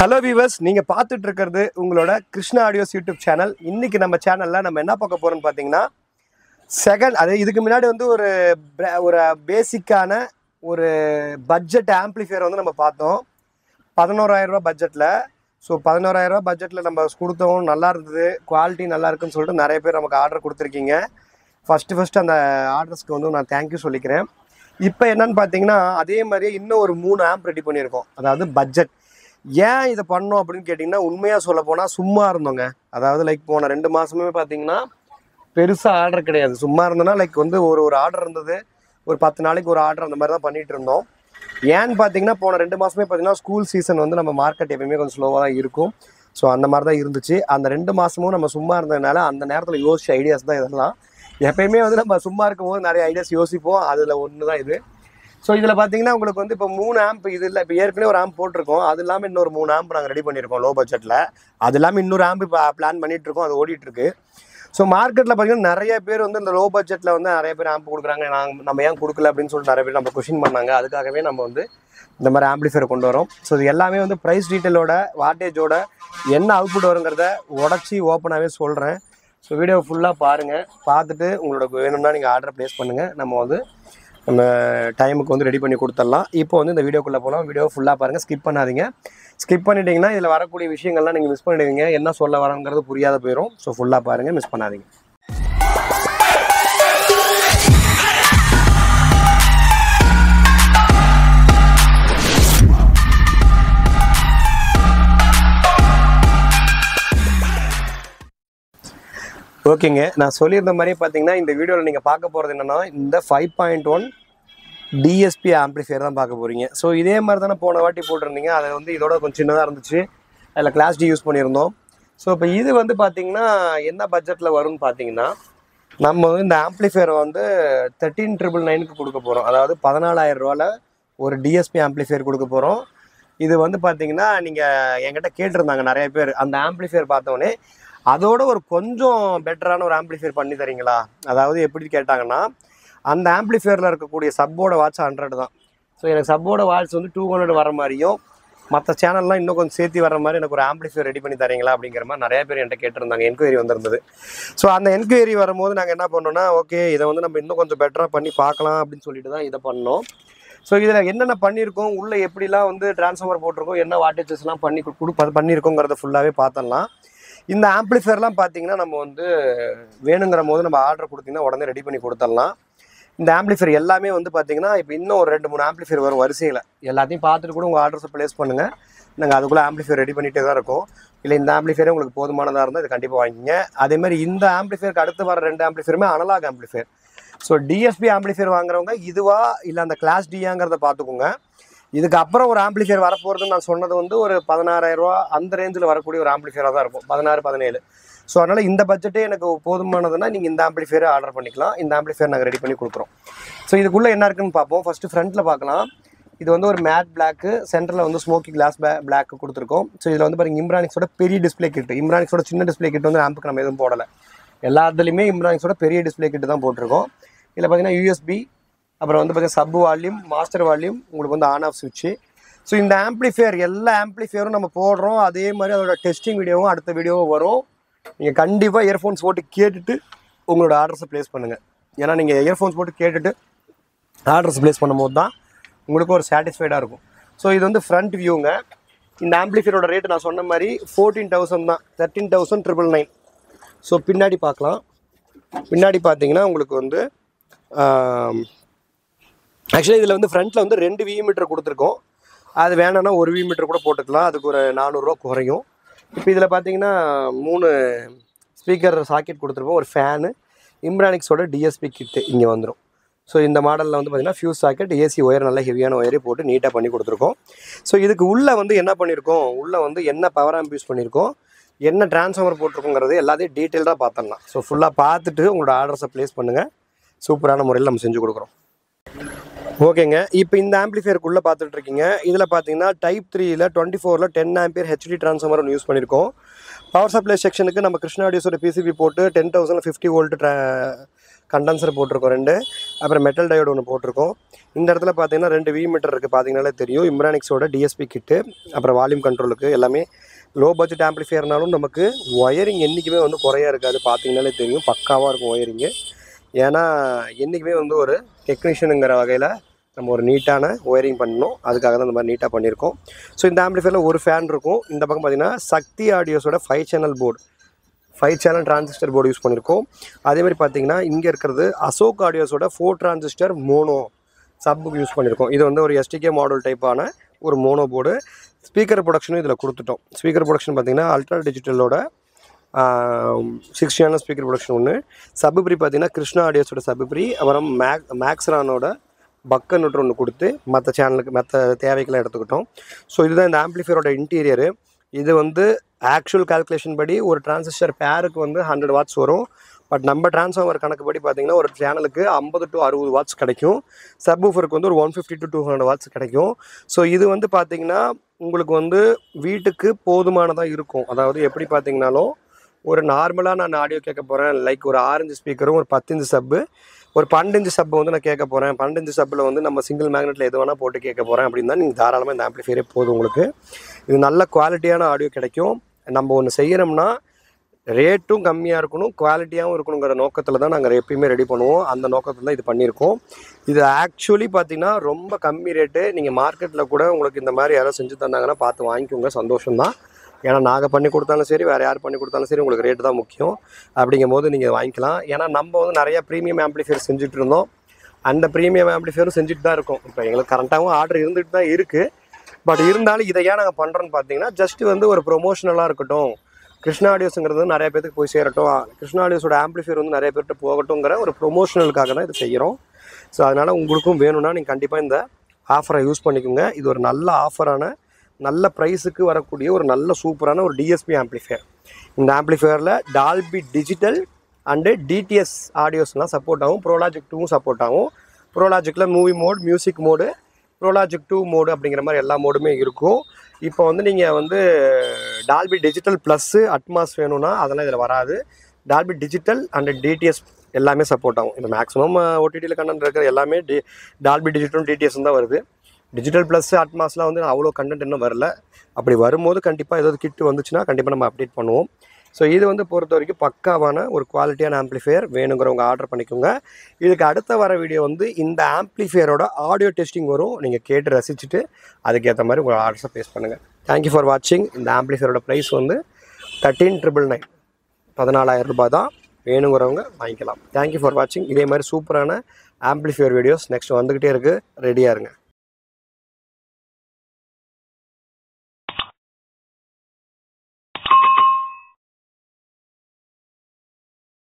Hello viewers, நீங்கள் பார்த்துட்டு இருக்கிறது உங்களோட கிருஷ்ணா ஆடியோஸ் யூடியூப் சேனல். இன்றைக்கி நம்ம சேனலில் நம்ம என்ன பார்க்க போகிறோம்னு பார்த்தீங்கன்னா, அது இதுக்கு முன்னாடி வந்து ஒரு ஒரு பேசிக்கான ஒரு பட்ஜெட் ஆம்ப்ளிஃபையர் வந்து நம்ம பார்த்தோம் 11,000 பட்ஜெட்டில். ஸோ 11,000 பட்ஜெட்டில் நம்ம கொடுத்தோம், நல்லா இருந்தது, குவாலிட்டி நல்லா இருக்குன்னு சொல்லிட்டு நிறைய பேர் நமக்கு ஆர்டர் கொடுத்துருக்கீங்க. ஃபஸ்ட்டு அந்த ஆர்டர்ஸ்க்கு வந்து நான் தேங்க்யூ சொல்லிக்கிறேன். இப்போ என்னன்னு பார்த்தீங்கன்னா, அதே மாதிரியே இன்னும் ஒரு 3 ஆம்ப் ரெடி பண்ணியிருக்கோம். அதாவது பட்ஜெட் ஏன் இதை பண்ணோம் அப்படின்னு கேட்டிங்கன்னா, உண்மையாக சொல்ல போனால் சும்மா இருந்தோங்க. அதாவது லைக் போன 2 மாதமே பார்த்தீங்கன்னா பெருசாக ஆர்டர் கிடையாது. சும்மா இருந்தோன்னா லைக் வந்து ஒரு ஆர்டர் இருந்தது, ஒரு 10 நாளைக்கு ஒரு ஆர்டர், அந்த மாதிரி தான் பண்ணிகிட்டு இருந்தோம். ஏன்னு பார்த்தீங்கன்னா, போன 2 மாதமே பார்த்தீங்கன்னா ஸ்கூல் சீசன் வந்து நம்ம மார்க்கெட் எப்பயுமே கொஞ்சம் ஸ்லோவாக தான் இருக்கும். ஸோ அந்த மாதிரி தான் இருந்துச்சு. அந்த 2 மாதமும் நம்ம சும்மா இருந்ததுனால அந்த நேரத்தில் யோசிச்ச ஐடியாஸ் தான் இதெல்லாம். எப்பயுமே வந்து நம்ம சும்மா இருக்கும்போது நிறைய ஐடியாஸ் யோசிப்போம், அதில் ஒன்று தான் இது. ஸோ இதில் பார்த்தீங்கன்னா உங்களுக்கு வந்து இப்போ 3 ஆம்ப் இது இல்லை, இப்போ ஏற்கனவே ஒரு ஆம்ப் போட்டிருக்கோம், அது இல்லாமல் இன்னொரு 3 ஆம்ப் நாங்கள் ரெடி பண்ணியிருக்கோம் லோ பட்ஜெட்டில். அது இல்லாமல் இன்னொரு ஆம்ப் இப்போ பிளான் பண்ணிகிட்ருக்கோம், அது ஓடிட்டுருக்கு. ஸோ மார்க்கெட்டில் பார்த்தீங்கன்னா நிறைய பேர் வந்து இந்த லோ பட்ஜெட்டில் வந்து நிறைய பேர் ஆம்ப் கொடுக்குறாங்க, நம்ம ஏன் கொடுக்கல அப்படின்னு சொல்லிட்டு நிறைய பேர் நம்ம கொஷின் பண்ணாங்க. அதுக்காகவே நம்ம வந்து இந்த மாதிரி ஆம்ப்ளிஃபையர் கொண்டு வரோம். ஸோ இது எல்லாமே வந்து ப்ரைஸ் டீட்டெயிலோட வாட்டேஜோட என்ன அவுட்புட் வருங்கிறத உடச்சி ஓப்பனாகவே சொல்கிறேன். ஸோ வீடியோ ஃபுல்லாக பாருங்கள், பார்த்துட்டு உங்களோட வேணும்னா நீங்கள் ஆர்டர் ப்ளேஸ் பண்ணுங்கள். நம்ம டைமுக்கு வந்து ரெடி பண்ணி கொடுத்துடலாம். இப்போ வந்து இந்த வீடியோக்குள்ளே போகலாம். வீடியோ ஃபுல்லாக பாருங்கள், ஸ்கிப் பண்ணாதீங்க. ஸ்கிப் பண்ணிட்டீங்கன்னா இதில் வரக்கூடிய விஷயங்கள்லாம் நீங்கள் மிஸ் பண்ணிடுவீங்க, என்ன சொல்ல வரங்கிறது புரியாத போயிடும். ஸோ ஃபுல்லாக பாருங்கள், மிஸ் பண்ணாதீங்க. ஓகேங்க, நான் சொல்லியிருந்த மாதிரியே பார்த்தீங்கன்னா இந்த வீடியோவில் நீங்கள் பார்க்க போகிறது என்னென்னா, இந்த 5.1 டிஎஸ்பி ஆம்ப்ளிஃபையர் தான் பார்க்க போகிறீங்க. ஸோ இதே மாதிரி தானே போன வாட்டி போட்டிருந்தீங்க, அது வந்து இதோட கொஞ்சம் சின்னதாக இருந்துச்சு, அதில் கிளாஸ் டி யூஸ் பண்ணியிருந்தோம். ஸோ இப்போ இது வந்து பார்த்திங்கன்னா என்ன பட்ஜெட்டில் வரும்னு பார்த்தீங்கன்னா, நம்ம வந்து இந்த ஆம்ப்ளிஃபையரை வந்து 13,999க்கு கொடுக்க போகிறோம். அதாவது 14,000 ஒரு டிஎஸ்பி ஆம்ப்ளிஃபையர் கொடுக்க போகிறோம். இது வந்து பார்த்திங்கன்னா நீங்கள் என்கிட்ட கேட்டிருந்தாங்க நிறைய பேர், அந்த ஆம்ப்ளிஃபையர் பார்த்தோன்னே அதோட ஒரு கொஞ்சம் பெட்டரான ஒரு ஆம்ப்ளிஃபையர் பண்ணி தரீங்களா. அதாவது எப்படி கேட்டாங்கன்னா, அந்த ஆம்ப்ளிஃபையரில் இருக்கக்கூடிய சப்போட வாட்ச் 100 தான். ஸோ எனக்கு சப்போட வாட்ச் வந்து 200 வர மாதிரியும், மற்ற சேனல்லாம் இன்னும் கொஞ்சம் சேர்த்து வர மாதிரி எனக்கு ஒரு ஆம்ப்ளிஃபையர் ரெடி பண்ணி தரீங்களா அப்படிங்கிற மாதிரி நிறைய பேர் என்கிட்ட கேட்டிருந்தாங்க, என்கொயரி வந்திருந்தது. ஸோ அந்த என்கொயரி வரும்போது நாங்கள் என்ன பண்ணோன்னா, ஓகே இதை வந்து நம்ம இன்னும் கொஞ்சம் பெட்டராக பண்ணி பார்க்கலாம் அப்படின்னு சொல்லிட்டு தான் இதை பண்ணோம். ஸோ இதில் என்னென்ன பண்ணியிருக்கோம், உள்ளே எப்படிலாம் வந்து டிரான்ஸ்ஃபார்மர் போட்டிருக்கோம், என்ன வாட்டேஜஸ்லாம் பண்ணியிருக்கோங்கிறத ஃபுல்லாகவே பார்த்துடலாம். இந்த ஆம்ப்ளிஃபையர்லாம் பார்த்தீங்கன்னா நம்ம வந்து வேணுங்கிற போது நம்ம ஆர்டர் கொடுத்தீங்கன்னா உடனே ரெடி பண்ணி கொடுத்துடலாம். இந்த ஆம்ப்ளிஃபையர் எல்லாமே வந்து பார்த்தீங்கன்னா இப்போ இன்னும் ஒரு 2-3 ஆம்ப்ளிஃபையர் வரும் வரிசையில். எல்லாத்தையும் பார்த்துட்டு கூட உங்கள் ஆர்டர்ஸை ப்ளேஸ் பண்ணுங்கள், நாங்கள் அதுக்குள்ளே ஆம்ப்ளிஃபையர் ரெடி பண்ணிகிட்டே தான் இருக்கோம். இல்லை இந்த ஆம்ப்ளிஃபையர் உங்களுக்கு போதுமானதாக இருந்தால் இது கண்டிப்பாக வாங்கிங்க. அதேமாதிரி இந்த ஆம்ப்ளிஃபையருக்கு அடுத்து வர 2 ஆம்ப்ளிஃபையருமே analog amplifier. So DSP amplifier வாங்குறவங்க இதுவா இல்லை அந்த கிளாஸ் டியாங்கிறத பார்த்துக்கோங்க. இதுக்கப்புறம் ஒரு ஆம்ப்ளிஃபையர் வரப்போகிறதுன்னு நான் சொன்னது வந்து ஒரு 16,000 அந்த ரேஞ்சில் வரக்கூடிய ஒரு ஆம்ப்ளிஃபையராக தான் இருக்கும், 16-17. ஸோ அதனால் இந்த பட்ஜெட்டே எனக்கு போதுமானதுன்னா நீங்கள் இந்த ஆம்ப்ளிஃபையரை ஆர்டர் பண்ணிக்கலாம். இந்த ஆம்ப்ளிஃபையர் நாங்கள் ரெடி பண்ணி கொடுக்குறோம். ஸோ இதுக்குள்ளே என்ன இருக்குன்னு பார்ப்போம். ஃபஸ்ட்டு ஃப்ரண்ட்டில் பார்க்கலாம். இது வந்து ஒரு மேட் பிளாக்கு, சென்டரில் வந்து ஸ்மோக்கி கிளாஸ் பிளாக்கு கொடுத்துருக்கோம். ஸோ இதில் வந்து பாருங்கள் இம்ரானிக்ஸோட பெரிய டிஸ்பிளே கிட். இம்ரானிக்ஸோட சின்ன டிஸ்பிளே கிட் வந்து ஆம்புக்கு நம்ம எதுவும் போடலை, எல்லா இதுலேயுமே இம்ரானிக்ஸோட பெரிய டிஸ்பிளே கிட்டு தான் போட்டிருக்கோம். இதில் பார்த்தீங்கன்னா யூஎஸ்பி, அப்புறம் வந்து பார்த்தீங்கன்னா சப் வால்யூம், மாஸ்டர் வால்யூம், உங்களுக்கு வந்து ஆன் ஆஃப் சுவிட்சு. ஸோ இந்த ஆம்ப்ளிஃபையர் எல்லா ஆம்ப்ளிஃபையரும் நம்ம போடுறோம். அதே மாதிரி அதோட டெஸ்டிங் வீடியோவும் அடுத்த வீடியோவும் வரும். நீங்கள் கண்டிப்பாக இயர்ஃபோன்ஸ் போட்டு கேட்டுட்டு உங்களோட ஆர்டர்ஸை ப்ளேஸ் பண்ணுங்கள். ஏன்னா நீங்கள் இயர்ஃபோன்ஸ் போட்டு கேட்டுட்டு ஆர்டர்ஸ் ப்ளேஸ் பண்ணும்போது தான் உங்களுக்கு ஒரு சாட்டிஸ்ஃபைடாக இருக்கும். ஸோ இது வந்து ஃப்ரண்ட் வியூங்க. இந்த ஆம்ப்ளிஃபையரோட ரேட்டு நான் சொன்ன மாதிரி 14,000 தான், 13,999. ஸோ பின்னாடி பார்க்கலாம். பின்னாடி பார்த்தீங்கன்னா உங்களுக்கு வந்து ஆக்சுவலி இதில் வந்து ஃப்ரண்ட்டில் வந்து 2 வி மீட்டர் கொடுத்துருக்கோம். அது வேணும்னா 1 வி மீட்டர் கூட போட்டுக்கலாம், அதுக்கு ஒரு 400 குறையும். இப்போ இதில் பார்த்தீங்கன்னா 3 ஸ்பீக்கர் சாக்கெட் கொடுத்துருக்கோம், ஒரு ஃபேனு, இம்ரானிக்ஸோட டிஎஸ்பி கிட்டு இங்கே வந்துடும். ஸோ இந்த மாடலில் வந்து பார்த்திங்கன்னா ஃபியூஸ் சாக்கெட், ஏசி ஒயர், நல்ல ஹெவியான ஒயரே போட்டு நீட்டாக பண்ணி கொடுத்துருக்கோம். ஸோ இதுக்கு உள்ளே வந்து என்ன பண்ணியிருக்கோம், உள்ளே வந்து என்ன பவர் ஆம்ப் யூஸ் பண்ணியிருக்கோம், என்ன டிரான்ஸ்ஃபார்மர் போட்டிருக்கோங்கிறது எல்லாத்தையும் டீட்டெயில்டாக பார்த்துடலாம். ஸோ ஃபுல்லாக பார்த்துட்டு உங்களோட ஆர்டர்ஸை ப்ளேஸ் பண்ணுங்கள். சூப்பரான முறையில் நம்ம செஞ்சு கொடுக்குறோம். ஓகேங்க, இப்போ இந்த ஆம்ப்ளிஃபையருக்குள்ளே பார்த்துட்ருக்கீங்க. இதில் பார்த்தீங்கன்னா டைப் 3ல் 24ல் 10 ஆம்பியர் ஹெச்டி டிரான்ஸ்ஃபார்மர் ஒன்று யூஸ் பண்ணியிருக்கோம். பவர் சப்ளை செக்ஷனுக்கு நம்ம கிருஷ்ணா ஆடியோஸோட பிசிபி போட்டு 10,050 வோல்ட் கண்டென்சர் போட்டிருக்கோம் 2, அப்புறம் மெட்டல் டயோடு ஒன்று போட்டிருக்கோம். இந்த இடத்துல பார்த்தீங்கன்னா 2 வி மீட்டர் இருக்குது, பார்த்தீங்கன்னாலே தெரியும். இம்ரானிக்ஸோட டிஎஸ்பி கிட்டு, அப்புறம் வால்யூம் கண்ட்ரோலுக்கு எல்லாமே. லோ பட்ஜெட் ஆம்ப்ளிஃபையர்னாலும் நமக்கு ஒயரிங் என்றைக்குமே வந்து குறையா இருக்காது, பார்த்தீங்கன்னாலே தெரியும். பக்காவாக இருக்கும் ஒயரிங்கு. ஏன்னா என்றைக்குமே வந்து ஒரு டெக்னீஷியனுங்கிற வகையில் நம்ம ஒரு நீட்டான ஒயரிங் பண்ணணும், அதுக்காக தான் இந்த மாதிரி நீட்டாக பண்ணியிருக்கோம். ஸோ இந்த ஆம்ப்ளிஃபையரில் ஒரு ஃபேன் இருக்கும். இந்த பக்கம் பார்த்தீங்கன்னா சக்தி ஆடியோஸோட 5 channel board, 5 channel transistor board use பண்ணியிருக்கோம். அதேமாதிரி பார்த்தீங்கன்னா இங்கே இருக்கிறது அசோக் ஆடியோஸோட 4 டிரான்சிஸ்டர் மோனோ சப்புக்கு யூஸ் பண்ணியிருக்கோம். இது வந்து ஒரு எஸ்டிகே மாடல் டைப்பான ஒரு மோனோ போர்டு. ஸ்பீக்கர் ப்ரொடக்ஷனும் இதில் கொடுத்துட்டோம். ஸ்பீக்கர் ப்ரொடக்ஷன் பார்த்தீங்கன்னா அல்ட்ரா டிஜிட்டலோட 6 சேனல் ஸ்பீக்கர் ப்ரொடக்ஷன் ஒன்று. சப்புப்ரி பார்த்தீங்கன்னா கிருஷ்ணா ஆடியோஸோட சப்புப்ரி, அப்புறம் மேக்ஸ்ரானோட பக்கன்னுட்டு ஒன்று கொடுத்து மற்ற சேனலுக்கு மற்ற தேவைக்கெல்லாம் எடுத்துக்கிட்டோம். ஸோ இதுதான் இந்த ஆம்ப்ளிஃபையரோட இன்டீரியரு. இது வந்து ஆக்சுவல் கால்குலேஷன் படி ஒரு டிரான்சிஸ்டர் பேருக்கு வந்து 100 வாட்ஸ் வரும். பட் நம்ம டிரான்ஸ்ஃபார்மர் கணக்குப்படி பார்த்தீங்கன்னா ஒரு சேனலுக்கு 50 to 60 வாட்ஸ் கிடைக்கும். சப்வூஃபருக்கு வந்து ஒரு 150 to 200 வாட்ஸ் கிடைக்கும். ஸோ இது வந்து பார்த்தீங்கன்னா உங்களுக்கு வந்து வீட்டுக்கு போதுமானதாக இருக்கும். அதாவது எப்படி பார்த்தீங்கன்னாலும் ஒரு நார்மலாக நான் ஆடியோ கேட்க போகிறேன், லைக் ஒரு 6 இன்ச் ஸ்பீக்கரும் ஒரு 10 இன்ச் சப்பு, ஒரு 12 இன்ச் சப்பு வந்து நான் கேட்க போகிறேன், 12 இன்ச் சப்பில் வந்து நம்ம சிங்கிள் மேக்னெட்டில் எது வேணால் போட்டு கேட்க போகிறேன் அப்படின்னா நீங்கள் தாராளமாக இந்த ஆம்ப்ளிஃபையரே போதும் உங்களுக்கு. இது நல்ல குவாலிட்டியான ஆடியோ கிடைக்கும். நம்ம ஒன்று செய்கிறோம்னா ரேட்டும் கம்மியாக இருக்கணும், குவாலிட்டியாகவும் இருக்கணுங்கிற நோக்கத்தில் தான் நாங்கள் எப்பயுமே ரெடி பண்ணுவோம். அந்த நோக்கத்தில் தான் இது பண்ணியிருக்கோம். இது ஆக்சுவலி பார்த்தீங்கன்னா ரொம்ப கம்மி ரேட்டு. நீங்கள் மார்க்கெட்டில் கூட உங்களுக்கு இந்த மாதிரி யாராவது செஞ்சு தந்தாங்கன்னா பார்த்து வாங்கிக்கோங்க, சந்தோஷம்தான். ஏன்னா நாங்கள் பண்ணி கொடுத்தாலும் சரி, வேறு யார் பண்ணி கொடுத்தாலும் சரி, உங்களுக்கு ரேட்டு தான் முக்கியம். அப்படிங்கும் போது நீங்கள் வாங்கிக்கலாம். ஏன்னா நம்ம வந்து நிறையா ப்ரீமியம் ஆம்ப்ளிஃபையர் செஞ்சுட்டு இருந்தோம். அந்த ப்ரீமியம் ஆம்ப்ளிஃபையரும் செஞ்சுட்டு தான் இருக்கோம். இப்போ எங்களுக்கு கரெக்டாகவும் ஆர்டர் இருந்துகிட்டு தான் இருக்குது. பட் இருந்தாலும் இதை ஏன் நாங்கள் பண்ணுறோன்னு பார்த்தீங்கன்னா ஜஸ்ட் வந்து ஒரு ப்ரொமோஷனலாக இருக்கட்டும், கிருஷ்ணா ஆடியோஸுங்கிறது நிறைய பேருக்கு போய் சேரட்டும், கிருஷ்ணா ஆடியோஸோட ஆம்ப்ளிஃபையர் வந்து நிறைய பேர்கிட்ட போகட்டுங்கிற ஒரு ப்ரொமோஷனலுக்காக தான் இது செய்கிறோம். ஸோ அதனால் உங்களுக்கும் வேணும்னா நீங்கள் கண்டிப்பாக இந்த ஆஃபரை யூஸ் பண்ணிக்கோங்க. இது ஒரு நல்ல ஆஃபரான, நல்ல ப்ரைஸுக்கு வரக்கூடிய ஒரு நல்ல சூப்பரான ஒரு டிஎஸ்பி ஆம்ப்ளிஃபையர். இந்த ஆம்ப்ளிஃபையரில் டால்பி டிஜிட்டல் அண்டு டிடிஎஸ் ஆடியோஸ்லாம் சப்போர்ட் ஆகும், ப்ரோலாஜிக் 2வும் சப்போர்ட் ஆகும். ப்ரோலாஜிக்கில் movie mode, music mode, Pro Logic 2 mode அப்படிங்கிற மாதிரி எல்லா மோடுமே இருக்கும். இப்போ வந்து நீங்கள் வந்து டால்பி டிஜிட்டல் ப்ளஸ்ஸு அட்மாஸ் வேணும்னா அதெல்லாம் இதில் வராது. டால்பி டிஜிட்டல் அண்ட் டிடிஎஸ் எல்லாமே சப்போர்ட் ஆகும். இது மேக்ஸிமம் ஓடிடியில் கண்டென்ட் இருக்கிற எல்லாமே டால்பி டிஜிட்டலும் டிடிஎஸ் தான் வருது. டிஜிட்டல் ப்ளஸ் அட்மாஸ்லாம் வந்து அவ்வளோ கண்டென்ட் இன்னும் வரல. அப்படி வரும்போது கண்டிப்பாக ஏதாவது கிட்டு வந்துச்சுன்னா கண்டிப்பாக நம்ம அப்டேட் பண்ணுவோம். ஸோ இது வந்து பொறுத்த வரைக்கும் பக்காவான ஒரு குவாலிட்டியான ஆம்ப்ளிஃபையர். வேணுங்கிறவங்க ஆர்டர் பண்ணிக்கோங்க. இதுக்கு அடுத்த வர வீடியோ வந்து இந்த ஆம்ப்ளிஃபையரோட ஆடியோ டெஸ்டிங் வரும். நீங்கள் கேட்டு ரசிச்சுட்டு அதுக்கேற்ற மாதிரி உங்கள் ஆர்டர்ஸை ப்ளேஸ் பண்ணுங்கள். தேங்க்யூ ஃபார் வாட்சிங். இந்த ஆம்ப்ளிஃபையரோட ப்ரைஸ் வந்து 13,999, 14,000 ரூபாய் தான். வேணுங்கிறவங்க வாங்கிக்கலாம். தேங்க்யூ ஃபார் வாட்சிங். இதே மாதிரி சூப்பரான ஆம்ப்ளிஃபையர் வீடியோஸ் நெக்ஸ்ட் வந்துக்கிட்டே இருக்குது. ரெடியாக இருங்க.